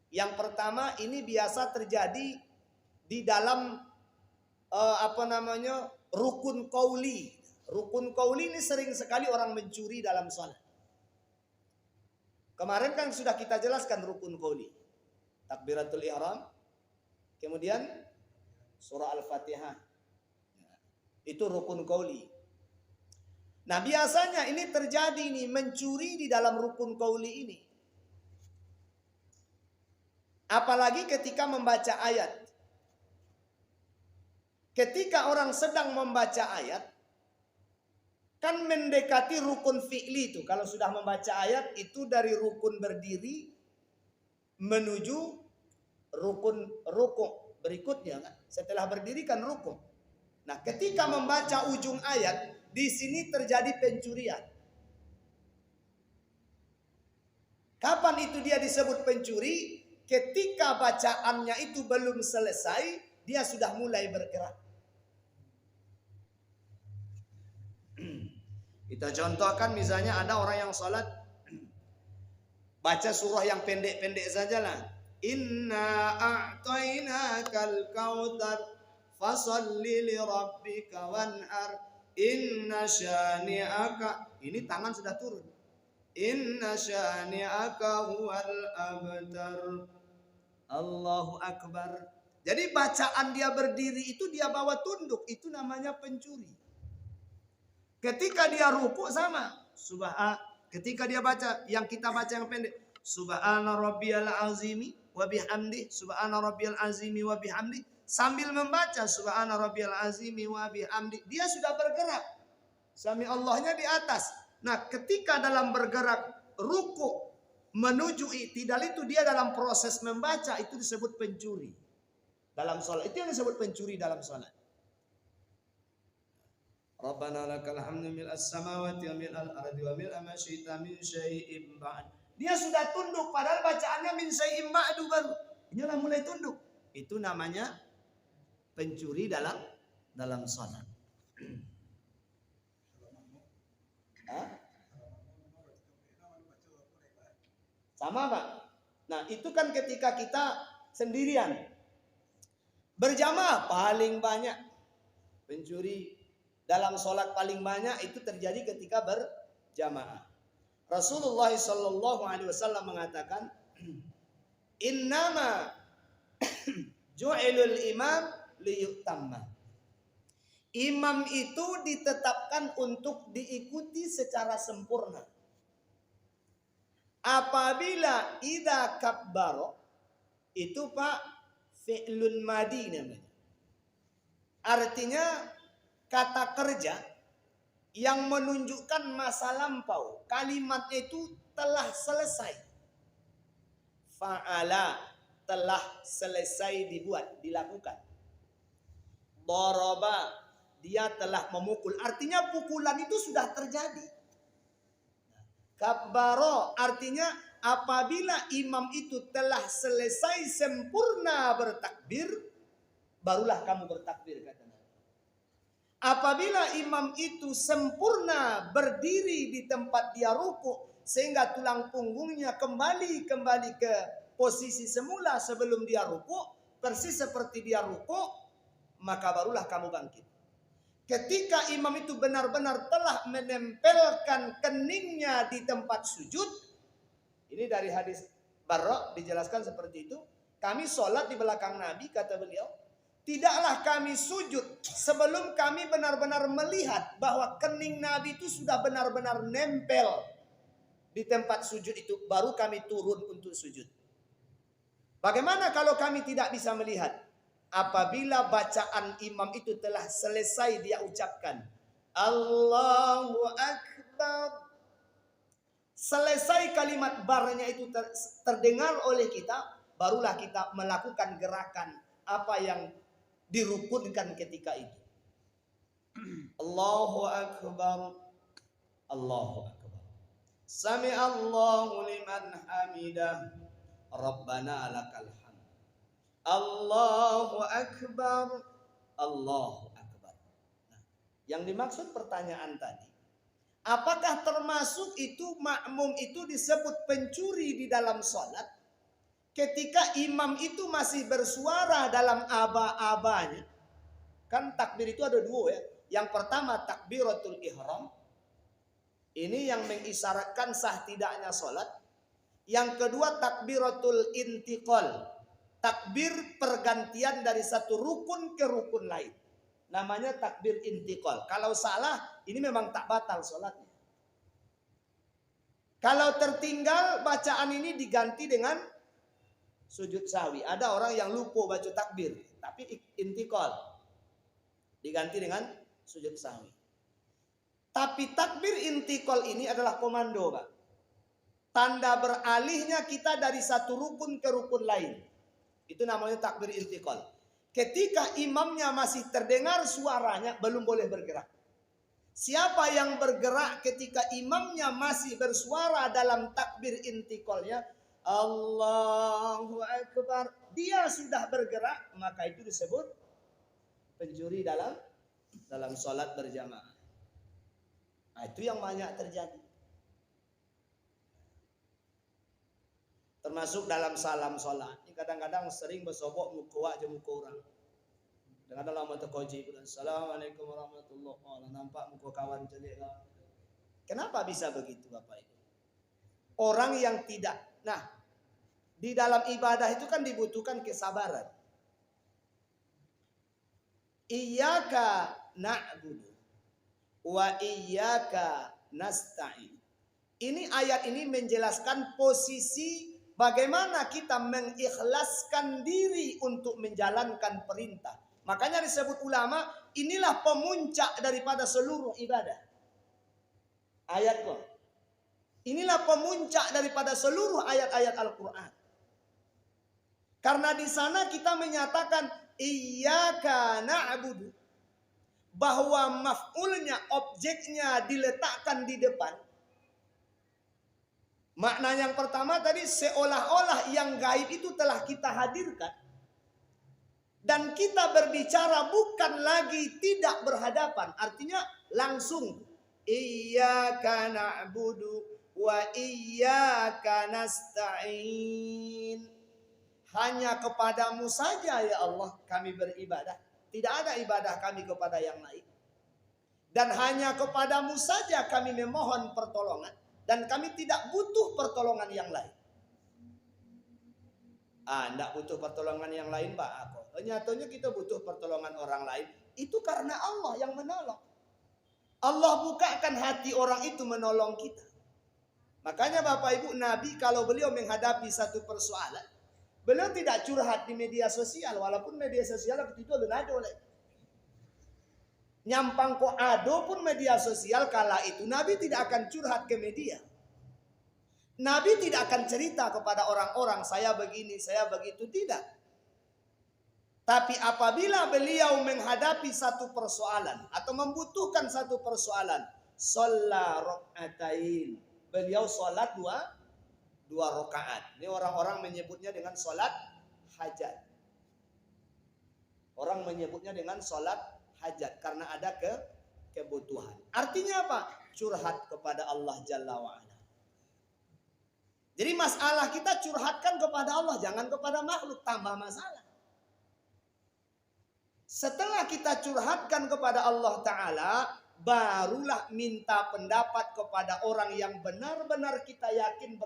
Yang pertama, ini biasa terjadi di dalam rukun qauli. Rukun qauli ini sering sekali orang mencuri dalam sholat. Kemarin kan sudah kita jelaskan rukun qauli. Takbiratul ihram, kemudian surah Al-Fatihah. Itu rukun qauli. Nah biasanya ini terjadi nih, mencuri di dalam rukun qauli ini. Apalagi ketika membaca ayat. Ketika orang sedang membaca ayat, kan mendekati rukun fi'li itu. Kalau sudah membaca ayat itu dari rukun berdiri menuju rukun rukuk berikutnya kan. Setelah berdiri kan rukuk. Nah, ketika membaca ujung ayat, di sini terjadi pencurian. Kapan itu dia disebut pencuri? Ketika bacaannya itu belum selesai, dia sudah mulai bergerak. Kita contohkan misalnya ada orang yang sholat baca surah yang pendek-pendek sajalah. Inna a'tainakal kautsar fasalli li rabbika wanhar inna syani'aka. Ini tangan sudah turun. Inna syani'aka huwal abtar. Allahu akbar. Jadi bacaan dia berdiri itu dia bawa tunduk, itu namanya pencuri. Ketika dia rukuk sama, ketika dia baca yang kita baca yang pendek, subhana rabbiyal azimi wa bihamdi, subhana rabbiyal azimi wa bihamdi, sambil membaca subhana rabbiyal azimi wa bihamdi, dia sudah bergerak. Sami Allahnya di atas. Nah, ketika dalam bergerak rukuk menuju i'tidal itu dia dalam proses membaca, itu disebut pencuri. Dalam salat itu yang disebut pencuri dalam salat. Rabbana lakal hamdu mil'as samawati wa mil'al ardi wa mil'a ma syi'ta min syai'in ba'd. Dia sudah tunduk padahal bacaannya min syai'in ba'du baru. Inilah mulai tunduk. Itu namanya pencuri dalam salat. Sama Pak. Nah, itu kan ketika kita sendirian. Berjamaah paling banyak pencuri. Dalam sholat paling banyak itu terjadi ketika berjamaah. Rasulullah Sallallahu Alaihi Wasallam mengatakan, Innama ju'ilul imam liyutamma. Imam itu ditetapkan untuk diikuti secara sempurna. Apabila idza kabbaro, itu Pak fi'lun madi namanya. Artinya kata kerja yang menunjukkan masa lampau. Kalimatnya itu telah selesai. Fa'ala, telah selesai dibuat, dilakukan. Daraba, dia telah memukul. Artinya pukulan itu sudah terjadi. Kabbaro, artinya apabila imam itu telah selesai sempurna bertakbir, barulah kamu bertakbir, kata. Apabila imam itu sempurna berdiri di tempat dia rukuk sehingga tulang punggungnya kembali ke posisi semula sebelum dia rukuk, persis seperti dia rukuk, maka barulah kamu bangkit. Ketika imam itu benar-benar telah menempelkan keningnya di tempat sujud, ini dari hadis Barra dijelaskan seperti itu. Kami sholat di belakang Nabi, kata beliau, tidaklah kami sujud sebelum kami benar-benar melihat bahwa kening Nabi itu sudah benar-benar nempel di tempat sujud itu. Baru kami turun untuk sujud. Bagaimana kalau kami tidak bisa melihat? Apabila bacaan imam itu telah selesai dia ucapkan Allahu Akbar. Selesai kalimat barnya itu terdengar oleh kita, barulah kita melakukan gerakan apa yang dirukunkan ketika itu. Allahu Akbar. Allahu Akbar. Sami Allahu liman hamidah. Rabbana lakal hamd. Allahu Akbar. Allahu Akbar. Nah, yang dimaksud pertanyaan tadi, apakah termasuk itu makmum itu disebut pencuri di dalam sholat? Ketika imam itu masih bersuara dalam aba-abanya. Kan takbir itu ada dua ya. Yang pertama takbiratul ihram. Ini yang mengisyaratkan sah tidaknya sholat. Yang kedua takbiratul intiqal. Takbir pergantian dari satu rukun ke rukun lain. Namanya takbir intiqal. Kalau salah, ini memang tak batal sholatnya. Kalau tertinggal, bacaan ini diganti dengan sujud sahwi. Ada orang yang lupa baca takbir, tapi intiqal diganti dengan sujud sahwi. Tapi takbir intiqal ini adalah komando, Pak. Tanda beralihnya kita dari satu rukun ke rukun lain. Itu namanya takbir intiqal. Ketika imamnya masih terdengar suaranya, belum boleh bergerak. Siapa yang bergerak ketika imamnya masih bersuara dalam takbir intiqalnya, Allahu Akbar, dia sudah bergerak, maka itu disebut pencuri dalam sholat berjamaah. Nah, itu yang banyak terjadi. Termasuk dalam salam sholat. Ini kadang-kadang sering bersobok muka aja muka orang. Dengan dalam mata koji. Assalamualaikum warahmatullahi wabarakatuh. Nampak muka kawan jelek lah. Kenapa bisa begitu Bapak Ibu? Orang yang tidak. Nah, di dalam ibadah itu kan dibutuhkan kesabaran. Iyyaka na'budu wa iyyaka nasta'in. Ini ayat ini menjelaskan posisi bagaimana kita mengikhlaskan diri untuk menjalankan perintah. Makanya disebut ulama, inilah pemuncak daripada seluruh ibadah. Ayat kok. Inilah pemuncak daripada seluruh ayat-ayat Al-Quran. Karena di sana kita menyatakan iyyaka na'budu, bahwa maf'ulnya, objeknya diletakkan di depan. Makna yang pertama tadi seolah-olah yang gaib itu telah kita hadirkan. Dan kita berbicara bukan lagi tidak berhadapan. Artinya langsung. Iyyaka na'budu wa iyyaka nasta'in. Hanya kepadamu saja ya Allah kami beribadah. Tidak ada ibadah kami kepada yang lain. Dan hanya kepadamu saja kami memohon pertolongan. Dan kami tidak butuh pertolongan yang lain. Tidak butuh pertolongan yang lain Pak. Nyatanya kita butuh pertolongan orang lain. Itu karena Allah yang menolong. Allah bukakan hati orang itu menolong kita. Makanya Bapak Ibu, Nabi kalau beliau menghadapi satu persoalan, beliau tidak curhat di media sosial. Walaupun media sosial waktu itu ada oleh. Nyampang kok ado pun media sosial kala itu Nabi tidak akan curhat ke media. Nabi tidak akan cerita kepada orang-orang saya begini, saya begitu, tidak. Tapi apabila beliau menghadapi satu persoalan atau membutuhkan satu persoalan, shalla rakaatain. Beliau salat dua rakaat. Ini orang-orang menyebutnya dengan salat hajat. Orang menyebutnya dengan salat hajat karena ada kebutuhan. Artinya apa? Curhat kepada Allah Jalla wa'ala. Jadi masalah kita curhatkan kepada Allah, jangan kepada makhluk, tambah masalah. Setelah kita curhatkan kepada Allah Ta'ala, barulah minta pendapat kepada orang yang benar-benar kita yakin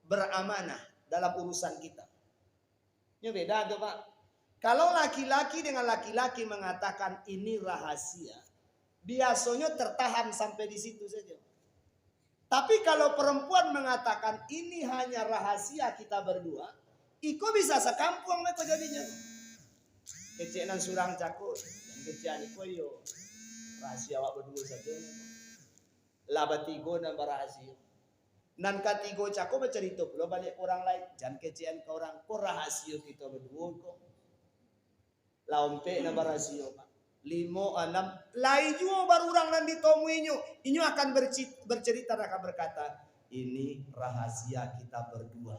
beramanah dalam urusan kita. Ini beda tuh Pak. Kalau laki-laki dengan laki-laki mengatakan ini rahasia, biasanya tertahan sampai di situ saja. Tapi kalau perempuan mengatakan ini hanya rahasia kita berdua, iko bisa sekampung mereka jadinya. Kecenan surang cakut dan kecian iko yo rahasia awak berdua saja. Labatigo dan rahasia. Nan katigo cakut bercerita pula balik orang lain, jangan kecian ke orang, kok rahasia kita berdua kok. Laumpe na rahasia Pak. 5, 6 lai juga baru orang nan ditomuinyo. Inyo akan bercerita akan berkata, ini rahasia kita berdua.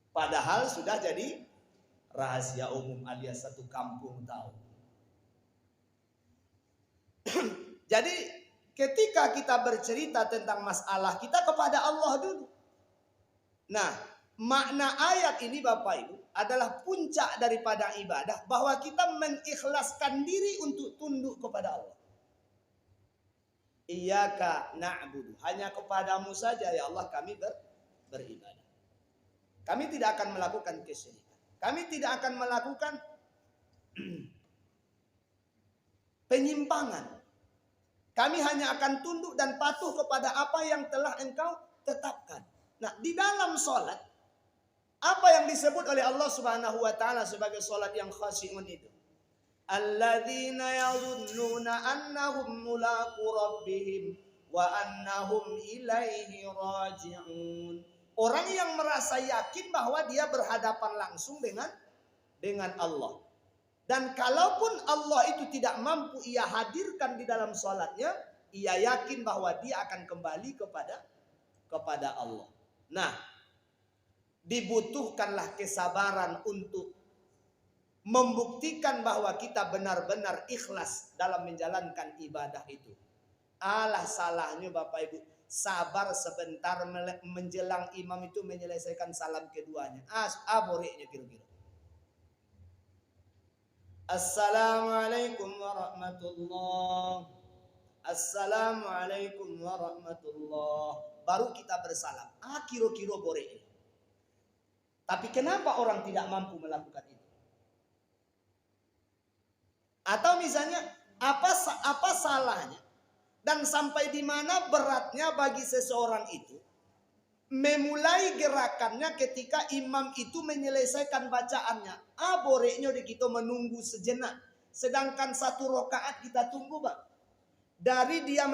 Padahal sudah jadi rahasia umum alias satu kampung tahu. Jadi ketika kita bercerita tentang masalah kita kepada Allah dulu. Nah, makna ayat ini Bapak Ibu adalah puncak daripada ibadah, bahwa kita mengikhlaskan diri untuk tunduk kepada Allah. Iyyaka na'budu, hanya kepadamu saja ya Allah kami beribadah. Kami tidak akan melakukan kesyirikan. Kami tidak akan melakukan penyimpangan. Kami hanya akan tunduk dan patuh kepada apa yang telah engkau tetapkan. Nah, di dalam sholat, apa yang disebut oleh Allah Subhanahu wa taala sebagai sholat yang khashi'un itu? Alladzina yadhunnuna annahum mulaqu rabbihim wa annahum ilaihi raji'un. Orang yang merasa yakin bahwa dia berhadapan langsung dengan Allah. Dan kalaupun Allah itu tidak mampu ia hadirkan di dalam sholatnya, ia yakin bahwa dia akan kembali kepada Allah. Nah, dibutuhkanlah kesabaran untuk membuktikan bahwa kita benar-benar ikhlas dalam menjalankan ibadah itu. Alah salahnya Bapak Ibu, sabar sebentar menjelang imam itu menyelesaikan salam keduanya. Aboriknya kira-kira. Assalamualaikum warahmatullahi. Assalamualaikum warahmatullahi. Baru kita bersalam. Kira-kira borek. Tapi kenapa orang tidak mampu melakukan itu? Atau misalnya apa salahnya? Dan sampai di mana beratnya bagi seseorang itu memulai gerakannya ketika imam itu menyelesaikan bacaannya. Boreknya di kita menunggu sejenak. Sedangkan satu rakaat kita tunggu Bang. Dari dia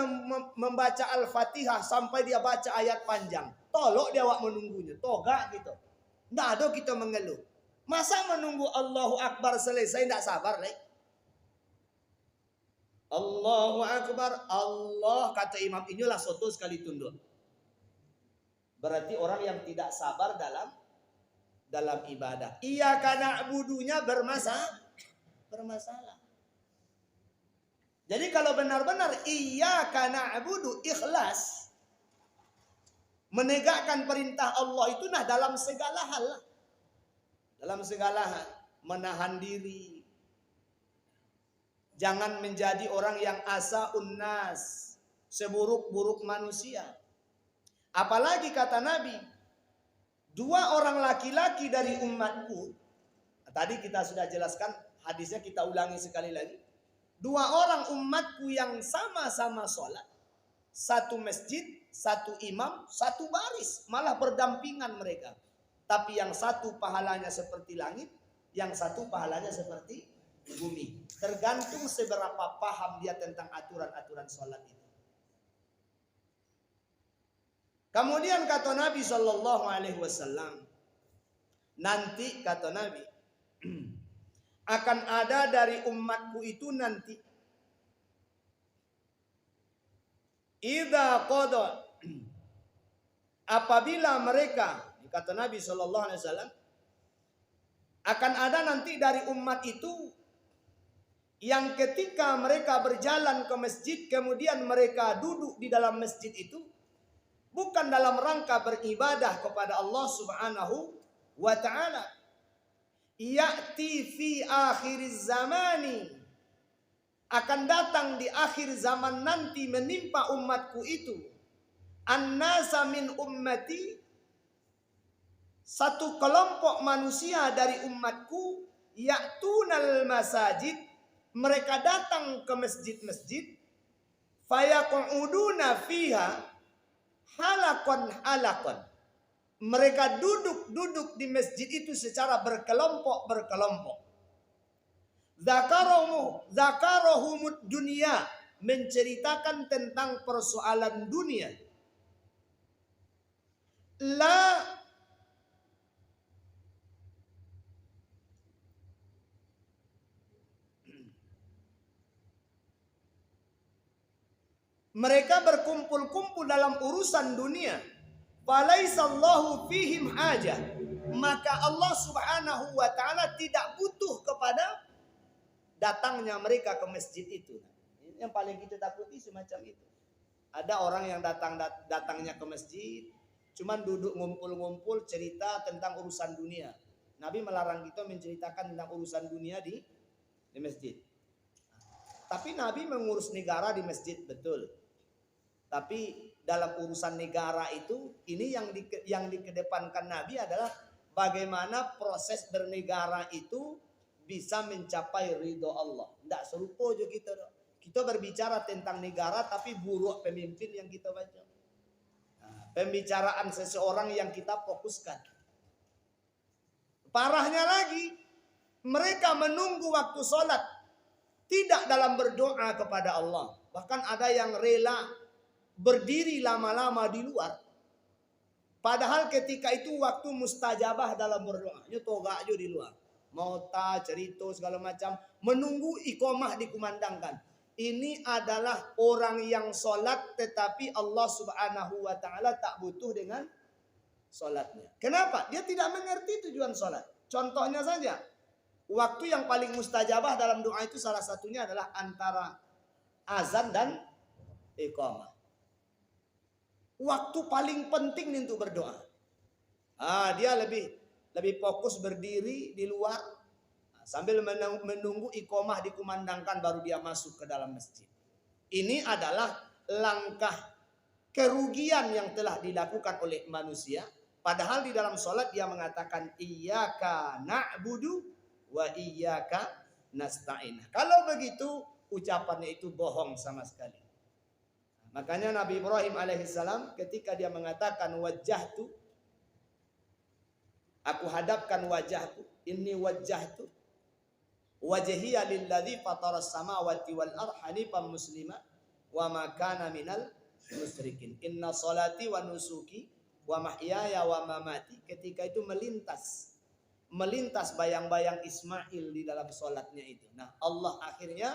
membaca Al-Fatihah sampai dia baca ayat panjang. Tolok dia awak menunggunya. Toga gitu. Nggak ada kita mengeluh. Masa menunggu Allahu Akbar selesai tidak sabar leh? Allahu Akbar. Allah kata imam inilah soto sekali tunduk. Berarti orang yang tidak sabar dalam ibadah. Iyyaka na'budunya bermasalah. Jadi kalau benar-benar iyyaka na'budu ikhlas, menegakkan perintah Allah itu dalam segala hal. Dalam segala hal, menahan diri. Jangan menjadi orang yang asa'un nas, seburuk-buruk manusia. Apalagi kata Nabi, 2 orang laki-laki dari umatku. Tadi kita sudah jelaskan hadisnya, kita ulangi sekali lagi. 2 orang umatku yang sama-sama sholat. 1 masjid, 1 imam, 1 baris. Malah berdampingan mereka. Tapi yang satu pahalanya seperti langit, yang satu pahalanya seperti bumi. Tergantung seberapa paham dia tentang aturan-aturan sholat itu. Kemudian kata Nabi Shallallahu Alaihi Wasallam, nanti kata Nabi akan ada dari umatku itu nanti idza qada, apabila mereka, kata Nabi Shallallahu Alaihi Wasallam, akan ada nanti dari umat itu yang ketika mereka berjalan ke masjid kemudian mereka duduk di dalam masjid itu bukan dalam rangka beribadah kepada Allah Subhanahu wa ta'ala. Ya'ti fi akhiriz zamani, akan datang di akhir zaman nanti menimpa umatku itu. An-nasa min ummati, satu kelompok manusia dari umatku, ya'tunal masajid, mereka datang ke masjid-masjid, fayaq'uduna fiha halakon. Mereka duduk di masjid itu secara berkelompok. Zakarahumud dunia, menceritakan tentang persoalan dunia. Mereka berkumpul-kumpul dalam urusan dunia. Falaisallahu fihim hajah. Maka Allah Subhanahu wa ta'ala tidak butuh kepada datangnya mereka ke masjid itu. Yang paling kita takuti semacam itu. Ada orang yang datangnya ke masjid, cuman duduk ngumpul-ngumpul cerita tentang urusan dunia. Nabi melarang kita menceritakan tentang urusan dunia di masjid. Tapi Nabi mengurus negara di masjid, betul. Tapi dalam urusan negara itu, ini yang dikedepankan Nabi adalah bagaimana proses bernegara itu bisa mencapai ridho Allah. Tidak serupa juga kita. Kita berbicara tentang negara tapi buruk pemimpin yang kita baca. Nah, pembicaraan seseorang yang kita fokuskan. Parahnya lagi, mereka menunggu waktu sholat. Tidak dalam berdoa kepada Allah. Bahkan ada yang rela berdiri lama-lama di luar. Padahal ketika itu waktu mustajabah dalam berdoa. Itu toga aja di luar. Mau cerita segala macam. Menunggu iqamah dikumandangkan. Ini adalah orang yang sholat tetapi Allah subhanahu wa ta'ala tak butuh dengan sholatnya. Kenapa? Dia tidak mengerti tujuan sholat. Contohnya saja. Waktu yang paling mustajabah dalam doa itu salah satunya adalah antara azan dan iqamah. Waktu paling penting untuk berdoa. Dia lebih fokus berdiri di luar sambil menunggu iqamah dikumandangkan baru dia masuk ke dalam masjid. Ini adalah langkah kerugian yang telah dilakukan oleh manusia. Padahal di dalam sholat dia mengatakan iyyaka na'budu wa iyyaka nasta'in. Kalau begitu ucapannya itu bohong sama sekali. Makanya Nabi Ibrahim alaihissalam ketika dia mengatakan wajjahtu, aku hadapkan wajahku, inni wajjahtu wajhiya lilladzi fataras samawati wal ardh hanifan muslima wa ma kana minal musyrikin. Inna salati wa nusuki wa mahyaya wa mamati. Ketika itu melintas bayang-bayang Ismail di dalam solatnya itu. Nah, Allah akhirnya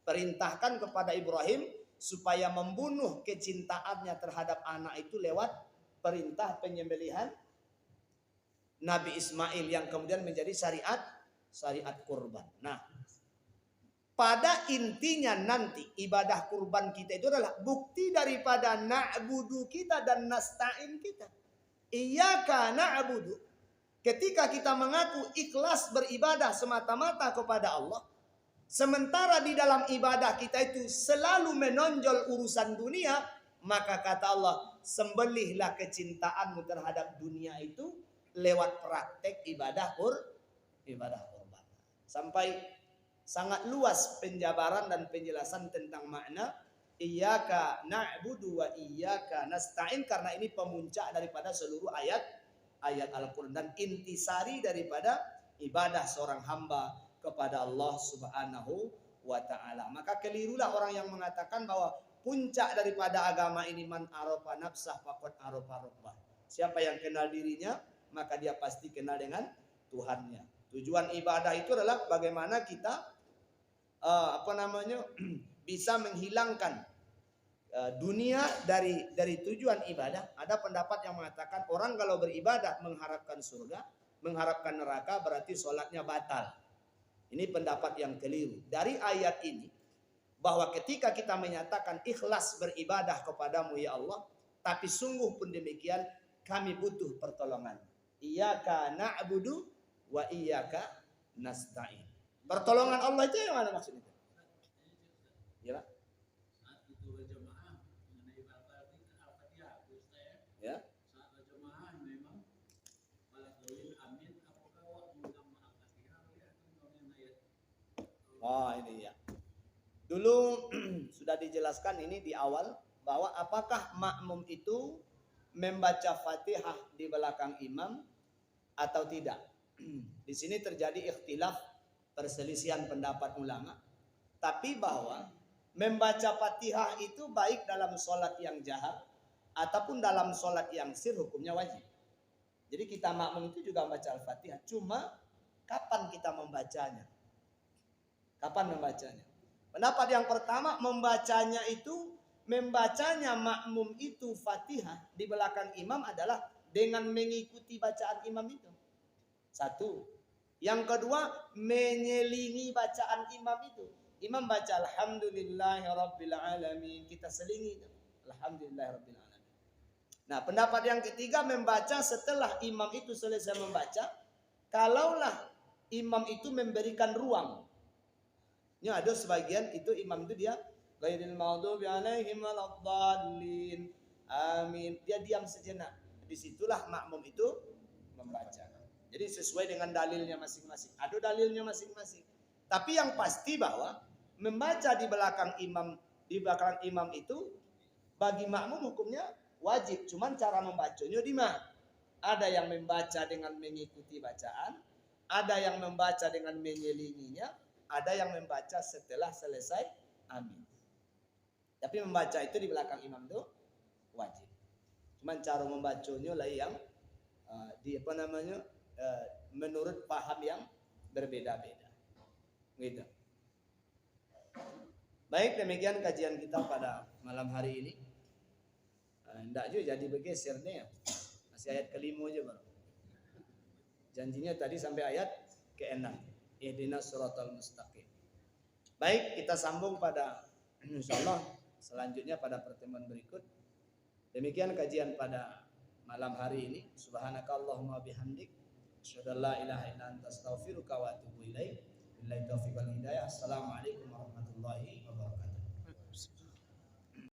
perintahkan kepada Ibrahim supaya membunuh kecintaannya terhadap anak itu lewat perintah penyembelihan Nabi Ismail yang kemudian menjadi syariat kurban. Nah, pada intinya nanti ibadah kurban kita itu adalah bukti daripada na'budu kita dan nasta'in kita. Iyyaka na'budu. Ketika kita mengaku ikhlas beribadah semata-mata kepada Allah, sementara di dalam ibadah kita itu selalu menonjol urusan dunia, maka kata Allah, sembelihlah kecintaanmu terhadap dunia itu lewat praktek ibadah kurban. Sampai sangat luas penjabaran dan penjelasan tentang makna iyyaka na'budu wa iyyaka nasta'in, karena ini pemuncak daripada seluruh ayat Al-Quran dan intisari daripada ibadah seorang hamba kepada Allah subhanahu wa ta'ala. Maka kelirulah orang yang mengatakan bahwa puncak daripada agama ini man arafa nafsah faqad arafa rabbah. Siapa yang kenal dirinya, maka dia pasti kenal dengan Tuhannya. Tujuan ibadah itu adalah bagaimana kita bisa menghilangkan dunia dari tujuan ibadah. Ada pendapat yang mengatakan orang kalau beribadah mengharapkan surga, mengharapkan neraka, berarti sholatnya batal. Ini pendapat yang keliru. Dari ayat ini, bahwa ketika kita menyatakan ikhlas beribadah kepadamu ya Allah, tapi sungguh pun demikian kami butuh pertolongan. Iyyaka na'budu wa iyyaka nasta'in. Pertolongan Allah itu yang mana maksudnya? Ya. Saat itu berjamaah mengenai Al-Fatihah, ya. Saat berjamaah memang malah dawil amin apakah wa mengamma Al-Fatihah ya mengenai ayat. Ini ya. Dulu sudah dijelaskan ini di awal bahwa apakah makmum itu membaca Fatihah di belakang imam atau tidak. Di sini terjadi ikhtilaf, perselisihan pendapat ulama. Tapi bahwa membaca Fatihah itu baik dalam sholat yang jahar ataupun dalam sholat yang sir hukumnya wajib. Jadi kita makmum itu juga membaca Al-Fatihah. Cuma kapan kita membacanya? Kapan membacanya? Pendapat yang pertama, membacanya makmum itu Fatihah di belakang imam adalah dengan mengikuti bacaan imam itu. Satu. Yang kedua, menyelingi bacaan imam itu. Imam baca Alhamdulillahirabbil alamin, kita selingi itu. Alhamdulillahirabbil alamin. Nah, pendapat yang ketiga, membaca setelah imam itu selesai membaca, kalaulah imam itu memberikan ruang. Ya, ada sebagian itu imam itu dia ghairil maghdubi alaihim waladdallin. Amin. Dia diam sejenak. Disitulah makmum itu membaca. Jadi sesuai dengan dalilnya masing-masing. Ada dalilnya masing-masing. Tapi yang pasti bahwa membaca di belakang imam itu bagi makmum hukumnya wajib, cuman cara membacanya di mana? Ada yang membaca dengan mengikuti bacaan, ada yang membaca dengan menyelinginya, ada yang membaca setelah selesai amin. Tapi membaca itu di belakang imam itu wajib. Cuman cara membacanya lah yang menurut paham yang berbeda-beda. Gitu. Baik, demikian kajian kita pada malam hari ini. Enggak juga jadi bergeser nih ya. Masih ayat kelima aja baru. Janjinya tadi sampai ayat ke-6. Ihdinas siratal mustaqim. Baik, kita sambung pada insyaallah selanjutnya pada pertemuan berikut. Demikian kajian pada malam hari ini. Subhanakallahumma bihamdik asyhadu an la ilaha illa anta astaghfiruka wa atubu ilaik. Billahi taufiq wal hidayah. Assalamualaikum warahmatullahi wabarakatuh.